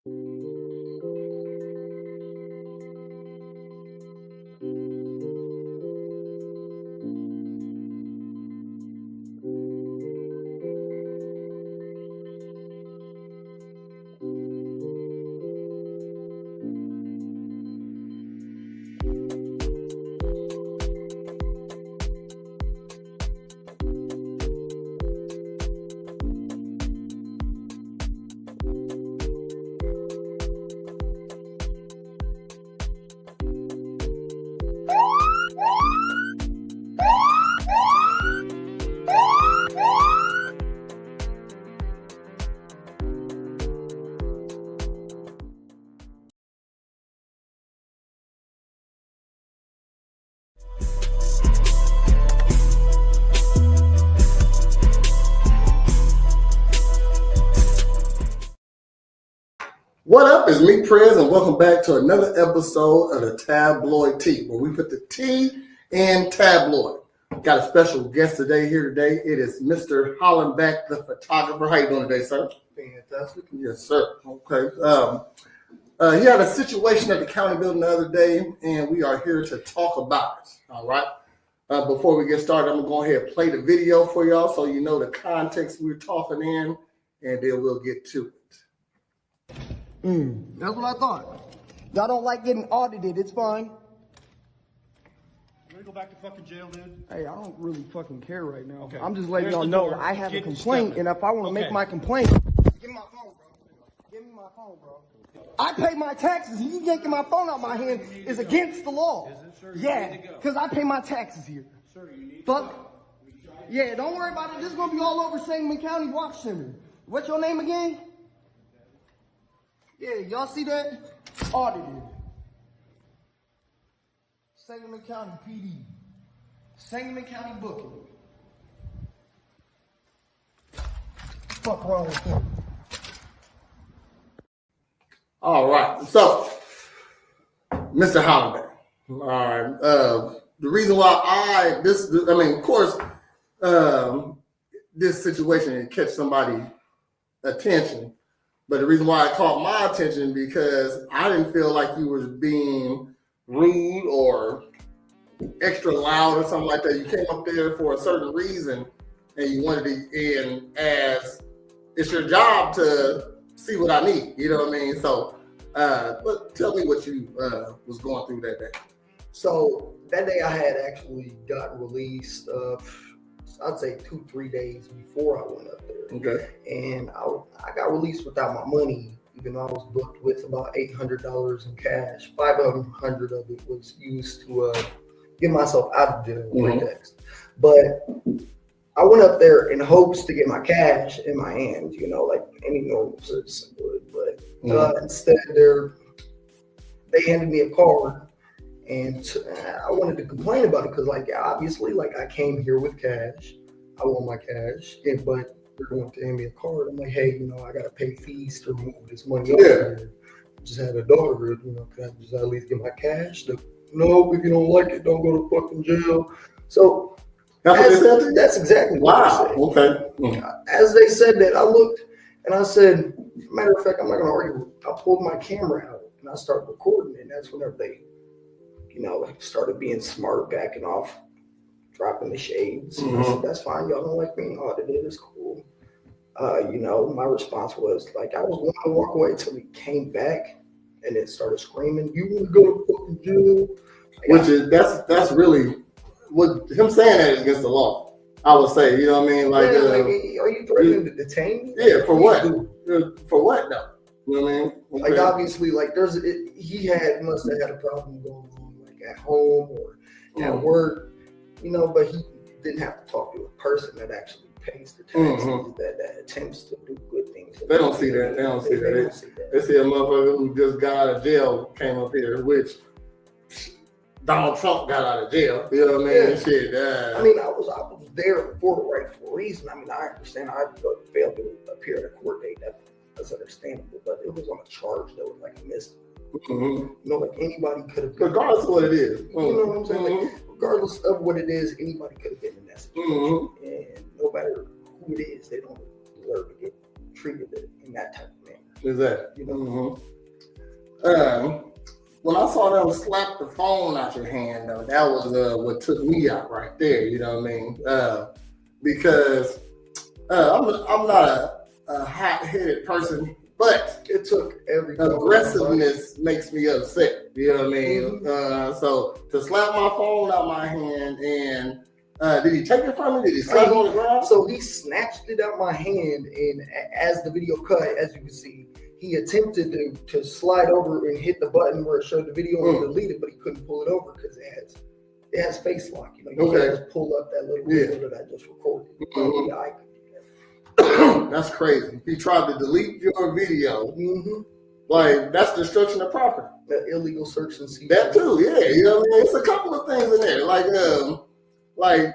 What up? It's me, Prez, and welcome back to another episode of the Tabloid Tea, where we put the tea in tabloid. Got a special guest today. It is Mr. Hollenback, the photographer. How you doing today, sir? Fantastic. Yes, sir. Okay. He had a situation at the county building the other day, and we are here to talk about it. All right. Before we get started, I'm going to go ahead and play the video for y'all so you know the context we're talking in, and then we'll get to it. That's what I thought. Y'all don't like getting audited, it's fine. You ready to go back to fucking jail, dude? Hey, I don't really fucking care right now. Okay. I'm just letting There's y'all the know door. I have a Get complaint, stepping. and if I want to make Okay. my complaint, give me my phone, bro. Give me my phone, bro. I pay my taxes, and you yanking my phone out my hand is against the law. Is it, sir? Yeah, You need to go. because I pay my taxes here. Sir, you need Fuck. Yeah, don't worry about it. This is going to be all over Sangamon County Watch Center. What's your name again? Yeah, y'all see that? Audited. Sangamon County PD. Sangamon County booking. Fuck wrong with him? All right. So, Mr. Hollenback. All right. The reason why of course, this situation can catch somebody's attention. But the reason why it caught my attention because I didn't feel like you was being rude or extra loud or something like that. You came up there for a certain reason and you wanted to, and as it's your job to see what I need, you know what I mean? So, but tell me what you was going through that day. So that day I had actually gotten released, I'd say 2-3 days before I went up there. Okay. And I got released without my money, even though I was booked with about $800 in cash. $500 of it was used to get myself out of jail pretext. But I went up there in hopes to get my cash in my hand, like any normal citizen would. But instead, they handed me a card. And I wanted to complain about it because, obviously, I came here with cash. I want my cash, but they're going to hand me a card. I'm like, hey, I got to pay fees to remove this money off here. I just had a daughter, can I just at least get my cash? No, if you don't like it, don't go to fucking jail. So that's exactly what they said. Okay. As they said that, I looked and I said, matter of fact, I'm not going to argue. I pulled my camera out and I started recording, and that's whenever they started being smart, backing off, dropping the shades. I said, that's fine. Y'all don't like being audited. It's cool. My response was I was going to walk away until he came back and then started screaming, you want to go to fucking jail? That's really what him saying that is against the law. I would say, you know what I mean? Are you threatening to detain me? Yeah, for what? For what though? You know what I mean? Okay. Obviously, he must have had a problem going on at home or at work, but he didn't have to talk to a person that actually pays the taxes, that attempts to do good things. They don't see that. They don't see that. They see a motherfucker who just got out of jail came up here, which Donald Trump got out of jail. You know what I mean? Yeah. Shit. I was there for the rightful reason. I understand I failed to appear at a court date. That's understandable, but it was on a charge that was a misdemeanor. Anybody could have been. Regardless of what it is. You know what I'm saying? Regardless of what it is, anybody could have been in that situation. And no matter who it is, they don't deserve to get treated in that type of manner. Exactly. You know? When I saw them slap the phone out your hand, though, that was what took me out right there. You know what I mean? Because I'm not a hot-headed person, but It took every aggressiveness makes me upset. You know what I mean? Mm-hmm. So to slap my phone out my hand, and did he take it from me? Did he slap it on the ground? So he snatched it out my hand, and as the video cut, as you can see, he attempted to slide over and hit the button where it showed the video and delete it, but he couldn't pull it over because it has face lock. You know, you can't just pull up that little video that I just recorded. Only I could do that. That's crazy. He tried to delete your video. Mm-hmm. Like, that's destruction of property. The illegal search and seizure. That too, yeah. You know what I mean? It's a couple of things in there. Like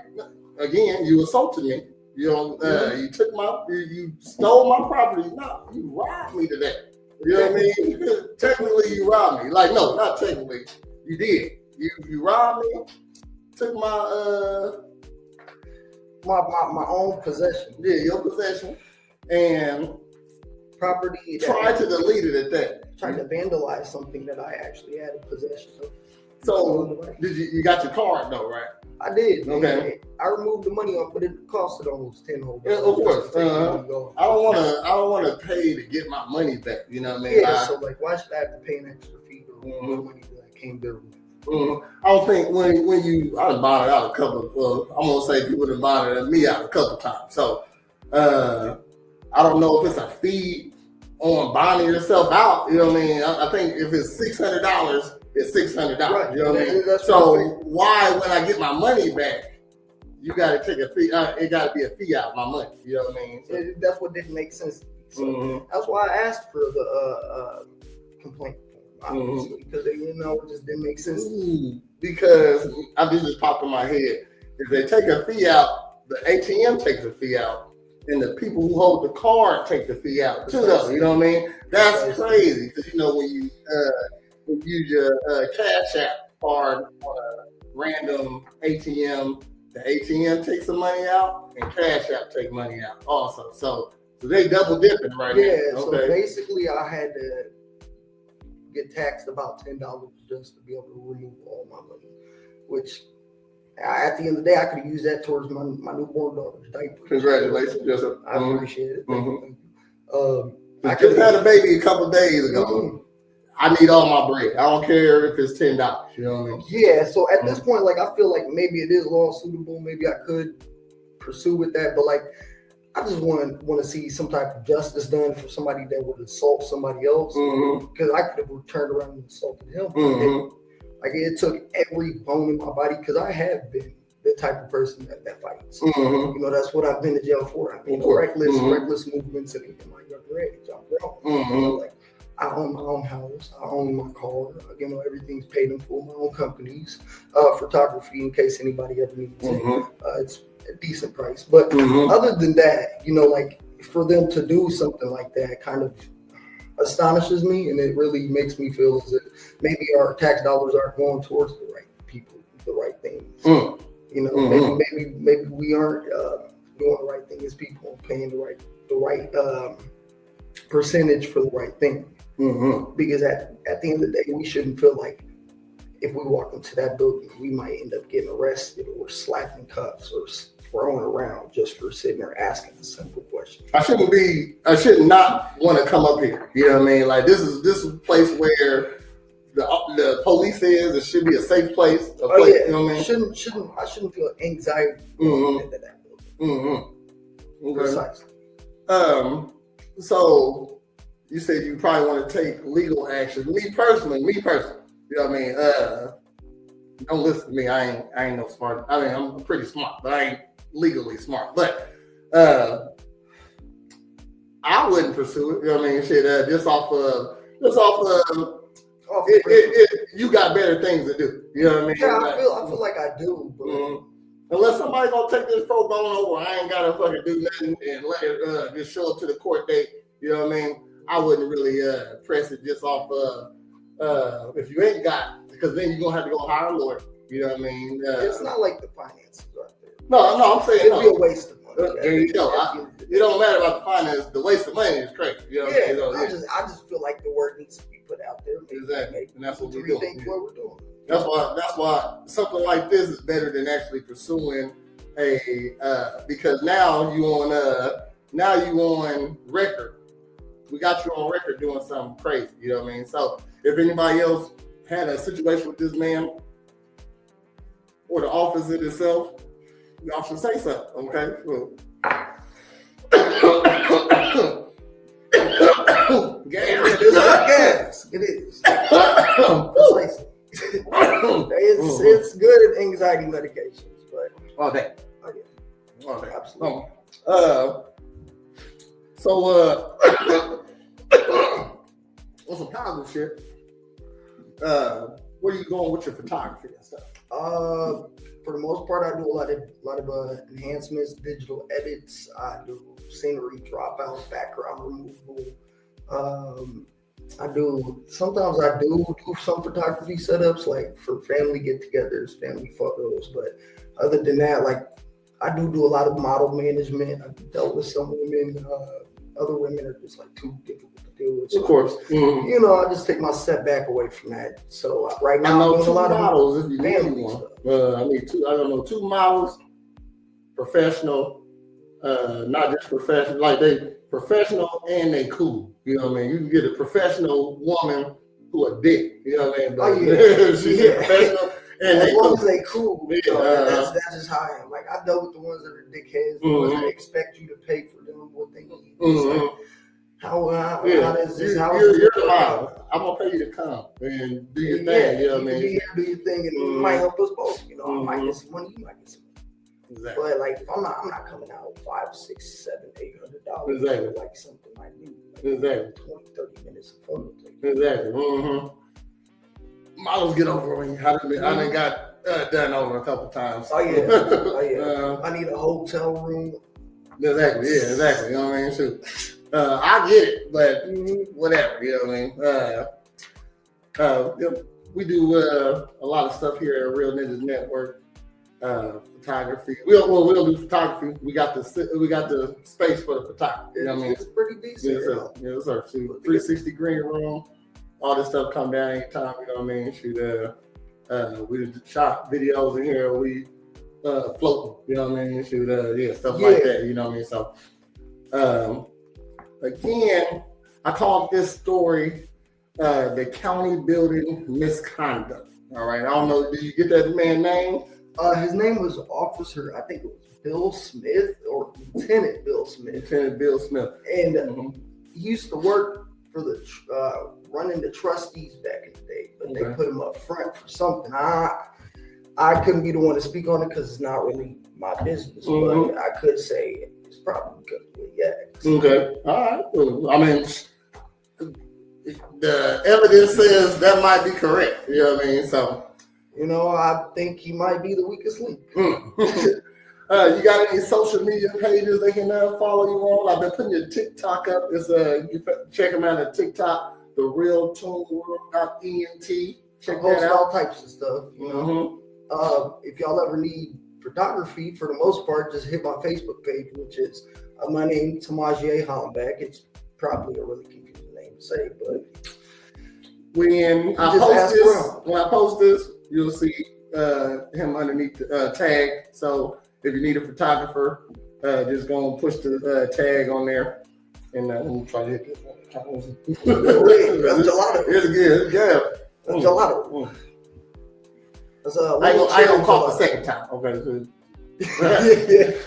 again, you assaulted me. You know, you took you stole my property. No, you robbed me today. You know what I mean? Technically, you robbed me. Like, no, not technically. You did. You robbed me. Took my own possession. Yeah, your possession, and property. Tried to delete it at that. Tried to vandalize something that I actually had in possession of. So did you got your card though, right? I did. Okay. I removed the money off, but it costed almost $10 whole. Yeah, of course. I don't want to pay to get my money back. You know what I mean? Yeah. So like, why should I have to pay an extra fee for money that I came there with? I don't think when you I done bought it out a couple. Well, I'm gonna say people have bought it me out a couple times. So I don't know if it's a fee on bonding yourself out. You know what I mean? I think if it's $600. It's $600. Right. You know what I mean? So why, when I get my money back, you got to take a fee? It got to be a fee out of my money. You know what I mean? So, that's what didn't make sense to me. So that's why I asked for the complaint form, obviously, because it just didn't make sense. Because this just popped in my head. If they take a fee out, the ATM takes a fee out, and the people who hold the card take the fee out too. Though, you know what I mean? That's crazy. Because when you use your Cash App card on a random ATM, the ATM takes the money out and Cash App take money out also. So they double dipping right now. Yeah, so basically I had to get taxed about $10 just to be able to remove all my money, which at the end of the day I could have used that towards my newborn daughter's diaper. Congratulations. Yes, sir. I appreciate it. Thank you. I just had a baby a couple of days ago. I need all my bread. I don't care if it's $10. You know what I mean? Yeah. So at this point, like, I feel like maybe it is lawsuitable. Maybe I could pursue with that. But like, I just want to see some type of justice done for somebody that would assault somebody else. Because I could have turned around and assaulted him. Like, it took every bone in my body, because I have been the type of person that fights. That's what I've been to jail for. I mean, reckless movements in my younger age. I'm grown. Like, I own my own house. I own my car. Everything's paid in full. My own companies, photography, in case anybody ever needs it. It's a decent price. But other than that, like, for them to do something like that kind of astonishes me, and it really makes me feel as if maybe our tax dollars aren't going towards the right people, the right things. Maybe we aren't doing the right thing as people, paying the right percentage for the right thing. Because at the end of the day, we shouldn't feel like if we walk into that building, we might end up getting arrested or slapped in cuffs or thrown around just for sitting there asking a simple question. I should not want to come up here. You know what I mean? Like, this is a place where the police is. It should be a safe place. You know what I mean? I shouldn't feel anxiety into that building. Okay. Precisely. So you said you probably want to take legal action. Me personally, you know what I mean? Don't listen to me. I ain't no smart. I mean, I'm pretty smart, but I ain't legally smart. But I wouldn't pursue it. You know what I mean? Shit, just off you got better things to do. You know what I mean? Yeah, I feel like I do, but unless somebody gonna take this pro bono, or I ain't gotta fucking do nothing and let it just show up to the court date. You know what I mean? I wouldn't really press it just off if you ain't got, because then you're gonna have to go hire a lawyer. You know what I mean? It's not like the finances right there. No, I'm saying it'd be a waste of money. There you go. It don't matter about the finance. The waste of money is crazy. You know Yeah, what I mean? I just feel like the word needs to be put out there. Exactly, and that's what we're Rethink doing. what we're doing. That's why something like this is better than actually pursuing because now you on record. We got you on record doing something crazy. You know what I mean? So if anybody else had a situation with this man or the office in itself, y'all should say something, okay? Gas. It is. It's good at anxiety medications, but all day. Oh, yeah. All day. Absolutely. On some positive shit, where are you going with your photography and stuff? For the most part, I do a lot of enhancements, digital edits. I do scenery dropouts, background removal. Sometimes I do some photography setups, like for family get-togethers, family photos. But other than that, like I do a lot of model management. I've dealt with some women. Other women are just like too difficult to deal with. So, of course. Mm-hmm. You know, I just take my step back away from that. So right now, I know I'm doing two a lot models. of If you need one, I need two. I don't know, two models, professional, not just professional. Like they professional and they cool. You know what I mean? You can get a professional woman who a dick. You know what I mean? But she's professional. And as long as they cool, yeah, that's just how I am. Like I dealt with the ones that are dickheads, the ones that expect you to pay for them what they need. Like, how does this? You're the model. I'm gonna pay you to come and do your thing. You know what I mean? Be here, do your thing, and it might help us both. You know, I might get some money, you might get some money. Exactly. But like, I'm not coming out $500, $600, $700, exactly. Like something I need. Like exactly. 20, 30 minutes of photo taking. Exactly. Mm-hmm. Models get over me. I done got done over a couple times. Oh yeah. I need a hotel room. Exactly. Yeah. Exactly. You know what I mean? Shoot. I get it, but whatever. You know what I mean? We do a lot of stuff here at Real Ninjas Network. Photography. We don't do photography. We got the space for the photography. You know what I mean? It's pretty decent. Yes, sir. 360 green room. All this stuff come down anytime. You know what I mean? Shoot. We shot videos in here. We floating. You know what I mean? Shoot. Stuff like that. You know what I mean? So, again, I called this story the county building misconduct. All right. I don't know. Did you get that man's name? His name was Officer, I think it was Bill Smith or Lieutenant Bill Smith. Lieutenant Bill Smith. And he used to work for the running the trustees back in the day, but they put him up front for something. I couldn't be the one to speak on it because it's not really my business, but I could say it's probably because Okay. All right. I mean, the evidence says that might be correct. You know what I mean? So. You know, I think he might be the weakest link. You got any social media pages they can follow you on? I've been putting your TikTok up. It's you check them out at TikTok, the Real Tone World.ent. Check that out. All types of stuff. You know, if y'all ever need photography, for the most part, just hit my Facebook page, which is my name, Tamajier Hollenback. It's probably a really confusing name to say, but when I post this, you'll see him underneath the tag. So if you need a photographer, just go and push the tag on there. And we'll try to hit this one. That's gelato. It's good. Yeah. That's gelato. I ain't gonna call it the second time. Okay.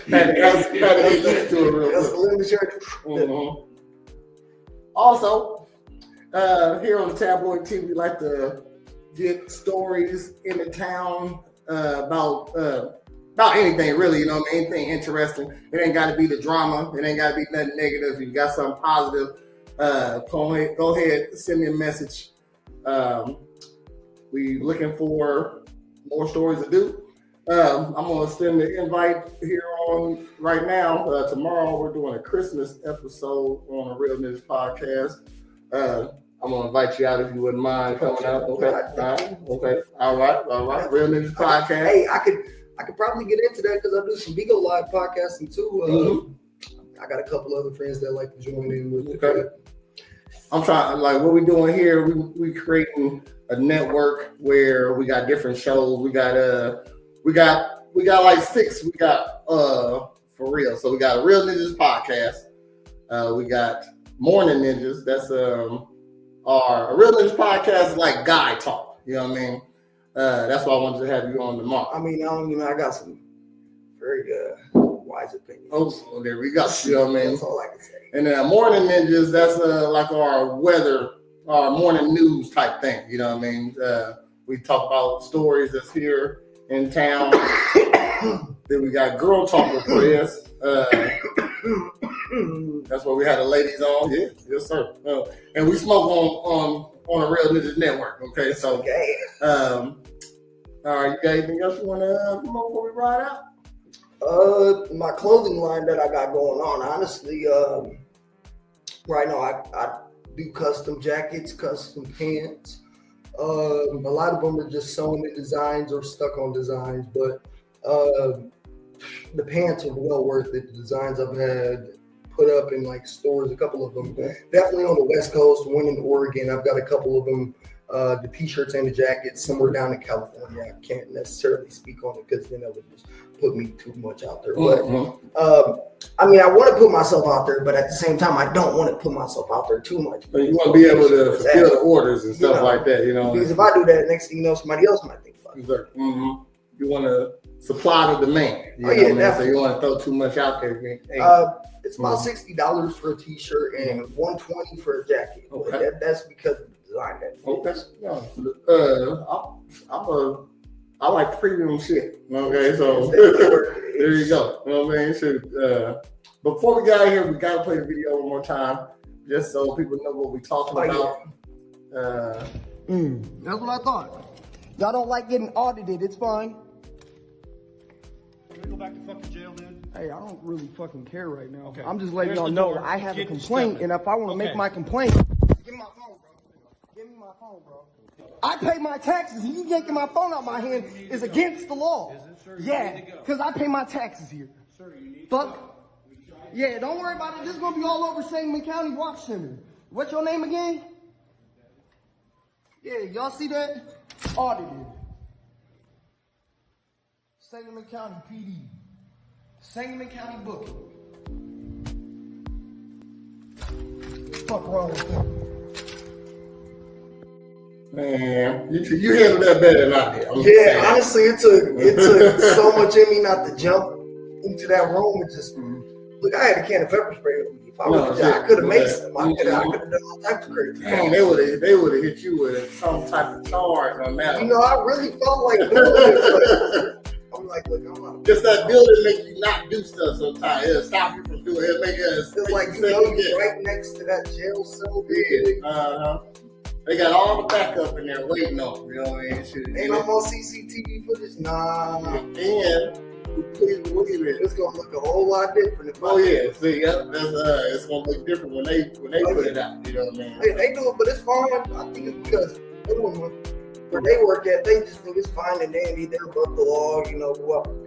Had to get used to it real quick. Also, here on the Tabloid Tea, we like to get stories in the town about anything really, you know, anything interesting. It ain't got to be the drama. It ain't got to be nothing negative. If you got something positive, go ahead, send me a message. We looking for more stories to do. I'm gonna send the invite here on right now. Tomorrow we're doing a Christmas episode on the Real Ninjas podcast. I'm gonna invite you out if you wouldn't mind coming out. Okay. All right. Real Ninjas podcast. Hey, I could probably get into that because I do some Bigo Live podcasting too. I got a couple other friends that like to join in with it. Okay. I'm trying, like, what we doing here, we creating a network where we got different shows. We got like 6. We got for real. So we got a Real Ninjas podcast. We got Morning Ninjas. That's our Real Ninjas podcast is like guy talk. You know what I mean? That's why I wanted to have you on the mark. I mean, I got some very wise opinions. Oh, there we go. You know what I mean? That's all I can say. And then Morning Ninjas, that's like our weather, our morning news type thing. You know what I mean? We talk about stories that's here in town. Then we got Girl Talk with Press. That's what we had the ladies on. Yeah, yes, sir. And we smoke on a Real Ninjas network. Okay, so Okay. all right, you got anything else you want to promote before we ride out? My clothing line that I got going on, honestly, right now I do custom jackets, custom pants. A lot of them are just sewn in designs or stuck on designs, but the pants are well worth it. The designs I've had put up in like stores, a couple of them, definitely on the West Coast, one in Oregon. I've got a couple of them, the t-shirts and the jackets somewhere down in California. I can't necessarily speak on it because then that would just put me too much out there. But I mean, I want to put myself out there, but at the same time, I don't want to put myself out there too much. So you want to be able to fulfill the orders and stuff like that, you know? Because if I do that, next thing you know, somebody else might think about it. Exactly. You want to supply the demand. You know yeah, what I mean? So you want to throw too much out there. It's about $60 for a t-shirt and $120 for a jacket. Okay. That's because of the design. I like premium shit. Okay, so there you go. You know what I mean? So, before we get out of here, we gotta play the video one more time, just so people know what we're talking about. That's what I thought. Y'all don't like getting audited, it's fine. Can we go back to fucking jail, dude? Hey, I don't really fucking care right now. Okay. I'm just letting There's y'all the know door. I have a Get complaint, stepping. and if I want to make Okay. my complaint, give me my phone, bro. Give me my phone, bro. I pay my taxes, and you yanking my phone out my hand is against the law. Is it, sir? You Yeah, need to go. because I pay my taxes here. Sir, you need Fuck. Yeah, don't worry about it. This is going to be all over Sangamon County Watch Center. What's your name again? Yeah, y'all see that? Audited. Sangamon County PD. Sangamon County booking. Fuck wrong with them? Man, you handled that better than I did. I'm just Yeah, saying. honestly, it took so much in me not to jump into that room and just look. I had a can of pepper spray on me. If I was, I could have made some. I could have done all types of crazy. Dang, they would have hit you with some type of charge on that. You know, I really felt like doing it. But I'm like, look, I'm not. Just that building make you not do stuff sometimes. It'll stop you from doing it. It'll make us It's like you know, you're right next to that jail cell. Yeah. They got all the backup in there waiting on. You know what I mean? Shit. And I'm on CCTV footage. Nah. And please believe it. It's gonna look a whole lot different. If Oh yeah, see, that's it's gonna look different when they put it out. You know what I mean? They do it, but it's fine. I think it's because where they work at, they just think it's fine and dandy. They're above the law, you know.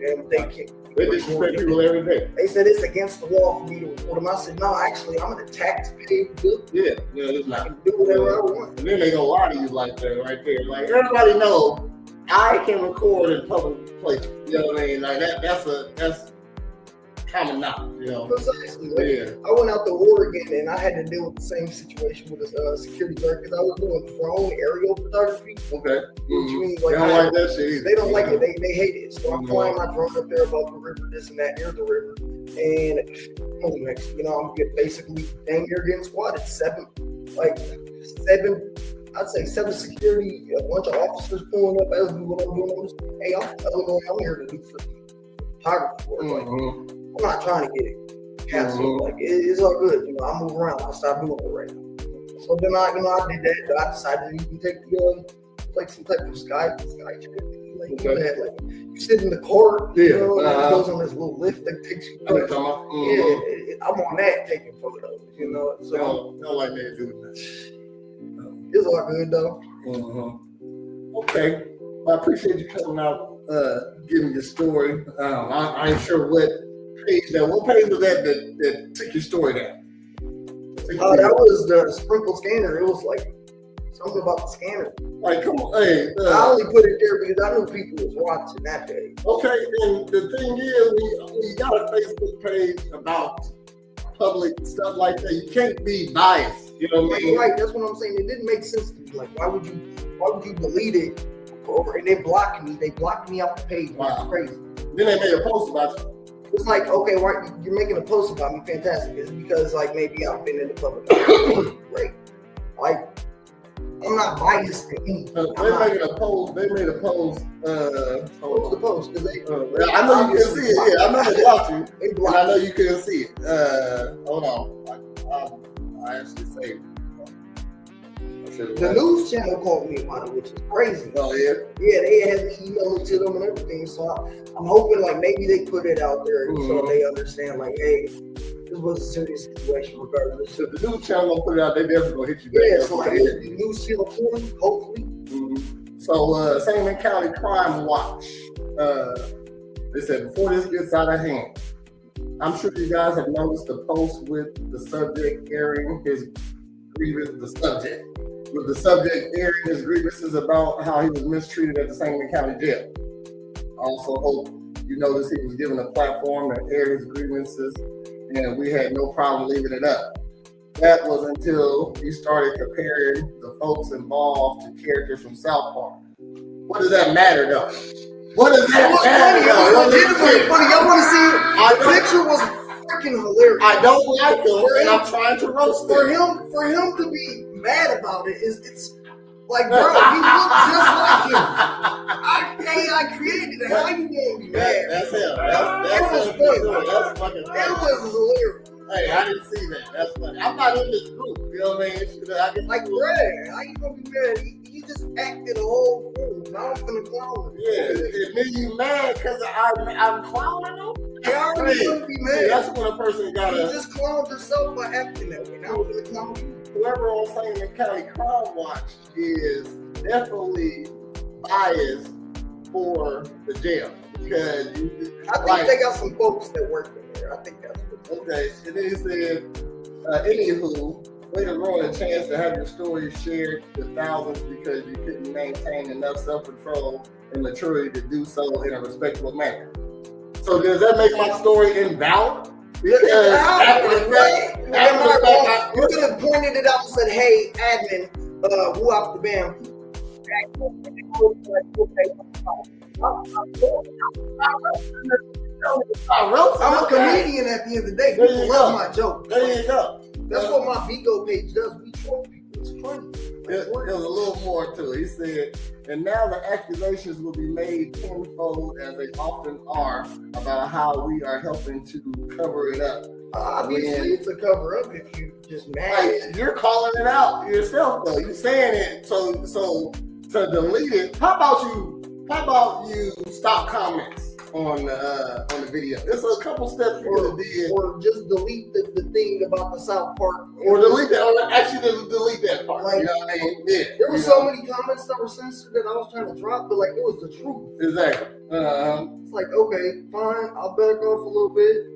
And they can't. They disrespect people every day. They said it's against the law for me to report them. I said, no, actually, I'm in a taxpayer bill. Yeah, it's I not. can do whatever I want. And then they gonna lie to you like that right there. Like everybody know I can record in public places. You know what I mean? Like that's common knowledge. You know? Precisely. Yeah. I went out to Oregon and I had to deal with the same situation with a security guard because I was doing drone aerial photography. Okay. Which means, They don't like that shit either. They don't like it. They hate it. So I'm flying my drone up there above the river, this and that, near the river. And next, you know, I'm basically dang near getting squatted. I'd say seven security, a bunch of officers pulling up as we what I'm doing. I'm just, hey, I'm Illinois. I'm here to do photography work. Like, I'm not trying to get it canceled. Like it's all good. You know, I move around. I stop doing it right now. So then I did that. I decided you can take like some type of sky trip. Like you sit in the car, you know, and it goes on this little lift that takes you. Yeah, I'm on that taking photos, you know. So don't like that dude. It's all good though. Okay, well, I appreciate you coming out give me your story. I ain't sure what page that. What page was that took your story down? That was the sprinkle scanner. It was like something about the scanner. Like, come on, hey. I only put it there because I knew people was watching that day. Okay, and the thing is, when you got a Facebook page about public stuff like that, you can't be biased. You know what I mean? Right, that's what I'm saying. It didn't make sense to me. Like, why would you delete it? And they blocked me. They blocked me off the page. Wow. It's crazy. Then they made a post about you. It's like, okay, why you're making a post about me? Fantastic. It's because like maybe I've been in the public. Great. Like, I'm not biased to anything. They made a post. What was the post? I know you couldn't see it. Yeah, I know they blocked you. And I know you couldn't see it. Hold on. I actually saved it. The news channel called me about it, which is crazy. Oh yeah. Yeah, they had me email it to them and everything. So I'm hoping like maybe they put it out there so they understand like, hey, this was a serious situation regardless. So the news channel gonna put it out, they never gonna hit you back. Yeah, so like the news channel for me, hopefully. So Sangamon County Crime Watch. They said before this gets out of hand, I'm sure you guys have noticed the post with the subject airing his grievance. With the subject airing his grievances about how he was mistreated at the Sangamon County Jail. Also hope you notice he was given a platform to air his grievances, and we had no problem leaving it up. That was until you started comparing the folks involved to characters from South Park. What does that matter, though? What does that matter, though? It was funny. Y'all want to see it? The picture was freaking hilarious. I don't like him, and I'm trying to roast him. For him to be mad about it, it's like, bro, he looks just like him. I created it. How you gonna be mad? That's him. That was funny. That's fucking funny. That was hilarious. Hey, I didn't see that. That's funny. I'm not in this group. You know what I mean? Like, Brad, how you gonna be mad? He just acted a whole fool. Now I'm gonna clown him. Yeah, and then you mad because I'm clowning him? I already gonna be mad. That's when a person gotta. You just clowned yourself by acting that way. Now I'm gonna clown you. Whoever on Sangamon County Crime Watch is definitely biased for the jail because I think they got some folks that work in there. I think that's what. Okay, and then he said, anywho, way to ruin a chance to have your story shared to thousands because you couldn't maintain enough self-control and maturity to do so in a respectful manner. So does that make my story invalid? Because after the fact, you could have pointed it out and said, "Hey, admin, who up the bam?" I'm a comedian at the end of the day. People love my joke. There you go. That's what my Bigo page does. We troll people. It's funny. There's a little more to it. He said, and now the accusations will be made tenfold as they often are about how we are helping to cover it up. Obviously, it's a cover up if you just mad. Like, you're calling it out yourself, though. You're saying it so to delete it. How about you stop comments on the video? There's a couple steps you could have did, or just delete the thing about the South Park, or delete that, or actually delete that part. Like, you know what I mean? Yeah. There were so many comments that were censored that I was trying to drop, but like it was the truth. Exactly. It's like, okay, fine, I'll back off a little bit.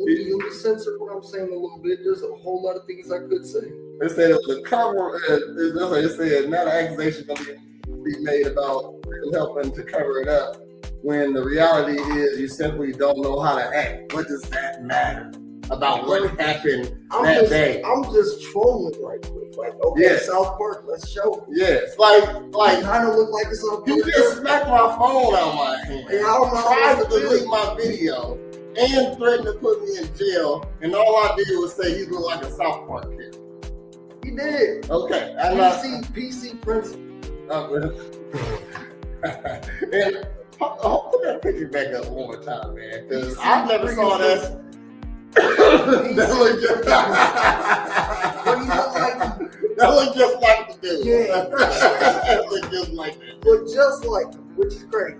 Let me censor what I'm saying a little bit. There's a whole lot of things I could say. They said the cover. They said now the accusation gonna be made about helping to cover it up, when the reality is you simply don't know how to act. What does that matter about what happened that day? I'm just trolling right quick. Like, okay, yes. South Park, let's show. Yes, like kind of look like it's on. You just smacked my phone out of my hand. Tried to delete my video and threatened to put me in jail, and all I did was say you look like a South Park character. You did. Okay, PC principle. And put that picture back up one more time, man, because I never saw that. That looked just like the dude. Yeah. That looked just like that. Look just like him, which is great.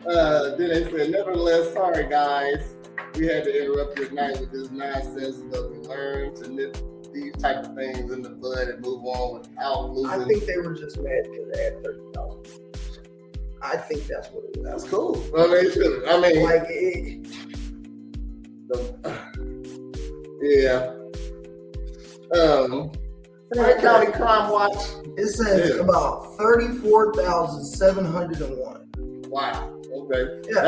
Then they said, nevertheless, sorry guys, we had to interrupt your night with this nonsense, but we learned to nip these type of things in the bud and move on without losing. I think they were just mad because they had $30,000. I think that's what it is. That's cool. I mean, Like it. yeah. Sangamon County Crime Watch. It says about 34,701. Wow. Okay. Yeah.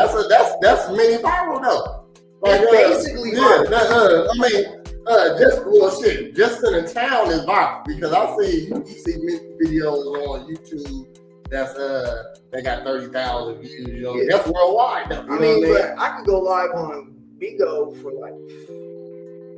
That's mini viral though. Like, It's basically viral. Just in the town is viral because you see videos on YouTube that's they got 30,000 views. You know, that's worldwide though. But I could go live on Bigo for like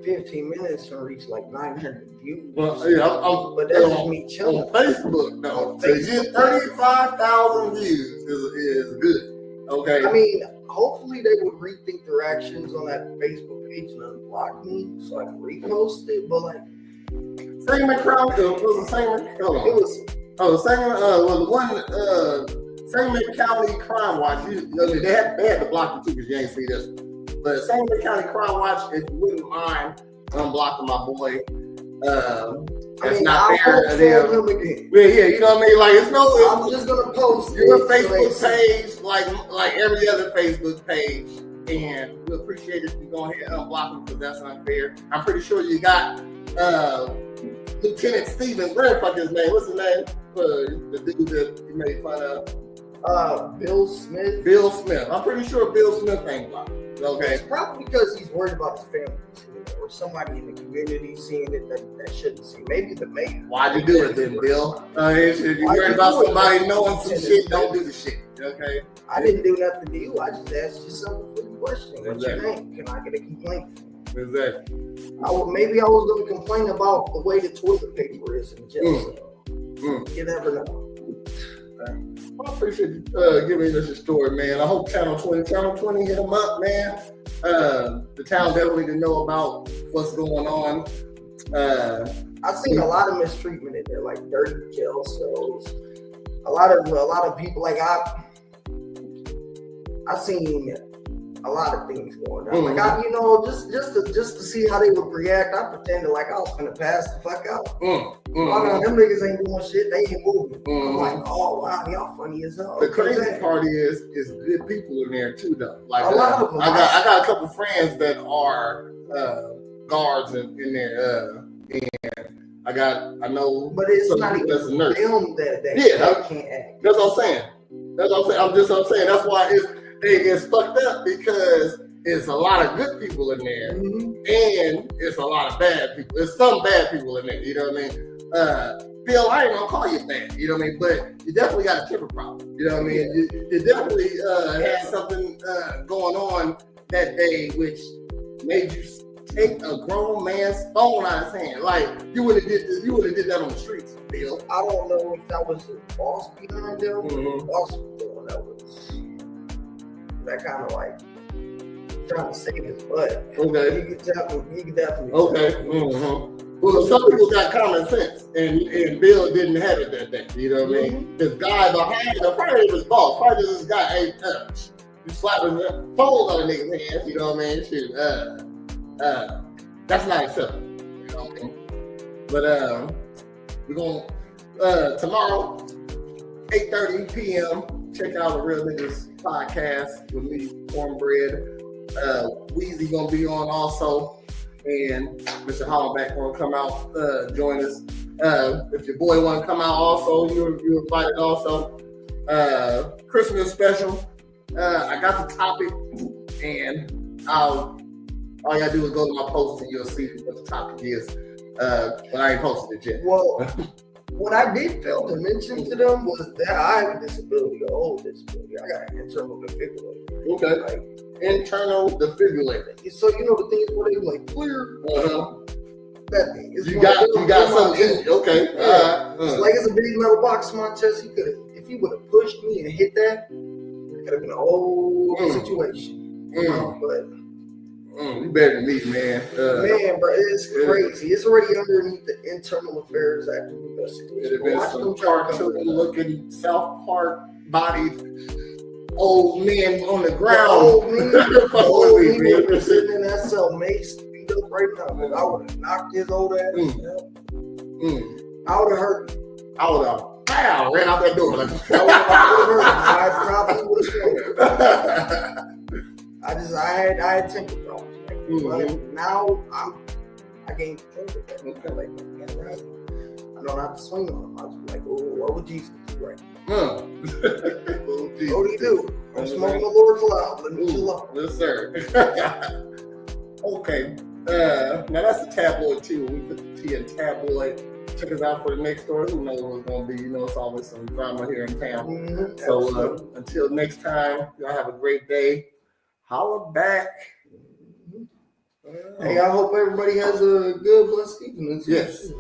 15 minutes and reach like 900 views. Well, yeah, but that's just me chilling. On Facebook, though. To get 35,000 views is good. Okay. I mean, hopefully they would rethink their actions on that Facebook page and unblock me so I can repost it. But like, Sangamon Crime was the Sangamon. Hold on. it was. Sangamon was the one. Sangamon County Crime Watch. They had to block you too because you ain't see this. But Sangamon County Crime Watch, if you wouldn't mind unblocking my boy, that's not fair to them. Him again. Yeah, you know what I mean? Like I'm just gonna post your Facebook page, like every other Facebook page, and we appreciate if you go ahead and unblock him because that's unfair. I'm pretty sure you got Lieutenant Stevens. What the fuck his name? What's his name? The dude that you made fun of. Bill Smith. Bill Smith. I'm pretty sure Bill Smith ain't blocked. Okay. It's probably because he's worried about his family or somebody in the community seeing it that shouldn't see. Maybe the mayor. Why'd you do it then, Bill? If you're worried about somebody knowing some shit, don't do the shit. Okay. I didn't do nothing to you. I just asked you some question. What's your name? Can I get a complaint? Exactly. Maybe I was going to complain about the way the toilet paper is in the jail cell. You never know. I appreciate you giving us a story, man. I hope Channel 20 hit them up, man. The town definitely didn't know about what's going on. I've seen a lot of mistreatment in there, like dirty jail cells. A lot of people, like I've seen a lot of things going on. Like just to see how they would react, I pretended like I was gonna pass the fuck out. Them niggas ain't doing shit, they ain't moving. I'm like, oh wow, y'all funny as hell. The crazy part is good people in there too, though. Like a lot of them. I got a couple friends that are guards in there, and I know. But it's not even that's a nurse. Them that they can't act. That's what I'm saying. I'm saying. That's why it's fucked up because it's a lot of good people in there, and it's a lot of bad people. There's some bad people in there. You know what I mean? Bill, I ain't gonna call you bad. You know what I mean? But you definitely got a temper problem. You know what I mean? You definitely had something going on that day, which made you take a grown man's phone out of his hand. Like you would have did that on the streets, Bill. I don't know if that was the boss behind them. The boss was the one that was that kind of like trying to save his butt. Okay. You could definitely. Okay. Well, some people got common sense, and Bill didn't have it that day. You know what I mean? This guy behind him, probably his boss, probably this guy, hey, you slap his phone on a nigga's hands. You know what I mean? Shit. That's not acceptable. You know what I mean? But we're gonna tomorrow, 8:30 p.m. Check out the Real Niggas podcast with me, Cornbread. Weezy gonna be on also, and Mr. Hollenback gonna come out, join us. If your boy wanna come out also, you're invited also. Christmas special. I got the topic, and all you gotta do is go to my post and you'll see what the topic is. But I ain't posted it yet. Well, what I did fail to mention to them was that I have a disability, an old disability. I got an internal defibrillator. Okay. Like, internal defibrillator. So you know the things where they like clear. That thing. You got something in it. Okay. It's like it's a big metal box in my chest. If he would have pushed me and hit that, it could have been a whole situation. But you better than me, man. Man, bro, it's crazy. It's already underneath the Internal Affairs Act of Investigation. It had been some cartoon-looking South Park bodied old men on the ground. Old men sitting in that cell, maced, beat up right now. But I would have knocked his old ass out. I would have hurt him. I would have pow, ran out that door. Like, I probably would have sworn. I had temper problems. But now I gained control of that. Okay. Like, right? I don't have to swing on them. I was like, oh, what would Jesus do right? What What do you do? I'm smoking the Lord's loud. Let me chill out. Yes, sir. Okay. Now that's the tabloid tea. When we put the tea in tabloid, check us out for the next story. Who knows what's going to be? You know, it's always some drama here in town. So until next time, y'all have a great day. Holla back. Hey, I hope everybody has a good, blessed evening. Yes.